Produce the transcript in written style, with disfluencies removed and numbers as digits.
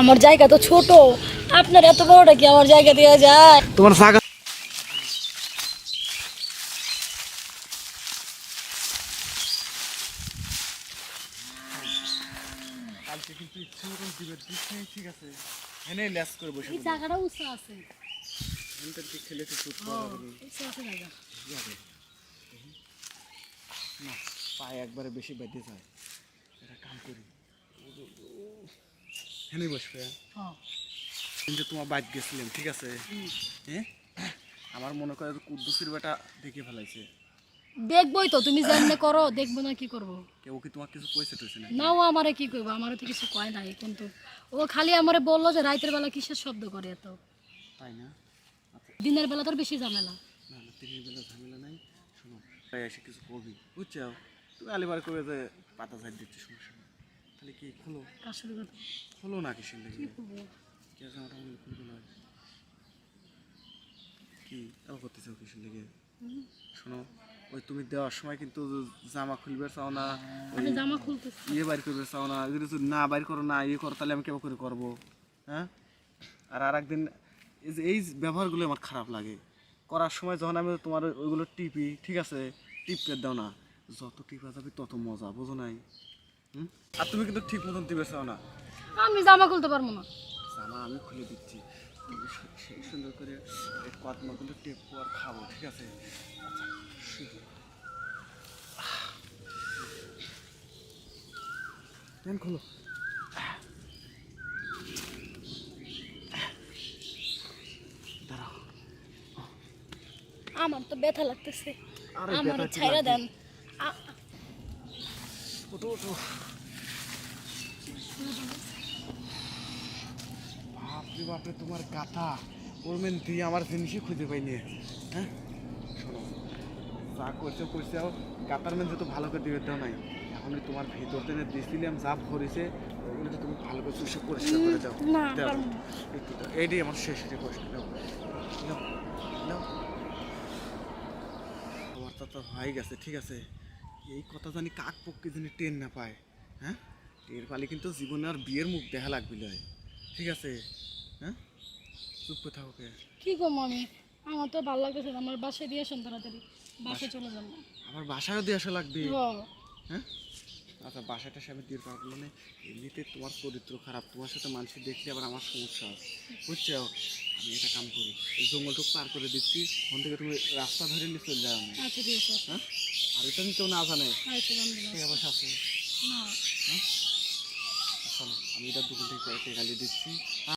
আমার জায়গা তো ছোট, আপনার এত বড়টা কি আমার জায়গা দেওয়া যায়? তোমার জায়গা কালকে কিন্তু ইচ্ছে মতন দিবের দিক নেই, ঠিক আছে? এনে ল্যাস করে বসে এই জায়গাটা উঁচু আছে। এনটার দিক খেলে একটু শুট করা যাবে উঁচু আছে জায়গা। যাবে না, পায়ে একবারে বেশি বেঁধে যায়। এটা কাম করি, এনে বসবে। হ্যাঁ। কিন্তু তোমার বাইক গেছিলাম, ঠিক আছে? হ্যাঁ, আমার মনে করে কুদ্দুসির বেটা দেখে ফেলাইছে। দেখবই তো, তুমি জানলে করো, দেখবো না কি করবো? কেউ কি তোমার কিছু কইছে টইছে না? না, ও আমারে কি কইবো, আমারে তো কিছু কয় নাই, কিন্তু ও খালি আমারে বললো যে রাতের বেলা কিসের শব্দ করে এত। তাই না? আচ্ছা, দিনের বেলা তোর বেশি ঝামেলা। না না, তিনের বেলা ঝামেলা নাই। শোনো, তাই এসে কিছু করবি, বুঝছো? তুমি আলিবার করে যে পাতা সাইড দিচ্ছি, সমস্যা নেই। তাহলে কি খোলো, কার সাথে কথা? খোলো না কিসের লেগে? কি করবো? কে জামাটা মনে খুলবে না? কি এমন করতেছ কিসের লেগে? শোনো, ওই তুমি দেওয়ার সময় কিন্তু জামা খুলবে চাও না, ওই আমি জামা খুলতেছি। ইয়ে বাইর করবে চাও না। যদি তুমি না বাইর করো, না ইয়ে করো, তাহলে আমি কেমন করে করবো? হ্যাঁ, আর একদিন এই ব্যবহারগুলো আমার খারাপ লাগে। করার সময় যখন আমি তোমার ওইগুলো টিপি, ঠিক আছে, টিপকে দাও না, যত টিপা যাবে তত মজা, বোঝো নাই? আর তুমি কিন্তু ঠিক মতন টিপে চাও না। আমি জামা খুলতে পারবো না। জামা আমি খুলে দিচ্ছি, তুমি সেই সুন্দর করে কদমাগুলো টেপবো আর খাবো, ঠিক আছে? আচ্ছা, শুধু প্যান খোলো। দাঁড়াও। আমার তো ব্যথা লাগতেছে, আরে আমার ব্যথা কি ছাইরা লাগবে? দেন। ওঠো ওঠো। বাপরে বাপরে, তোমার গাথা ওরমেন দিয়ে আমার জিনিসই খুঁজে পাইনি। হ্যাঁ, শোনো, যা করছে করছে, গাতার মেন তো ভালো করে দিবে দেও নাই। এখন ওই তোমার ভিতর থেকে দিয়েছিলাম যা ভরেছে, ওগুলো তো তুমি ভালো করে চুষে পরিষ্কার করে দাও। না, দাও পারবো না। একটু দাও, এইটাই আমার শেষ, এটাই পরিষ্কার দাও। দাও দাও। আমার তো হয়ে গেছে, ঠিক আছে? এই কথা জানি কাক পক্ষে জানি টেন না পায়। হ্যাঁ, টের পালে কিন্তু জীবনে আর বিয়ের মুখ দেখা লাগবে লয়, ঠিক আছে? হ্যাঁ, চুপ করে থাকো কে? কি করবো আমি? আমার তো ভালো লাগতেছে না, আমার বাসায় দিয়ে আসেন তাড়াতাড়ি, বাসায় চলে যাবো। আমার বাসায়ও দিয়ে আসা লাগবে? হ্যাঁ। হ্যাঁ, আচ্ছা, বাসাটা আমি দিয়ে পারবো না। এমনিতে তোমার চরিত্র খারাপ, তোমার সাথে মানুষ দেখলে আবার আমার সমস্যা আছে, বুঝছো? আমি এটা কাম করি, এই জঙ্গলটুকু পার করে দিচ্ছি, ওখান থেকে তুমি রাস্তা ধরে নিয়ে চলে যাও। আচ্ছা, ঠিক আছে। হ্যাঁ, আর এটা কেউ না জানে আচ্ছা, সে আবার আছে। না। হ্যাঁ, চলো, আমি এটা দোকান থেকে কয়েকটা গালি দিচ্ছি।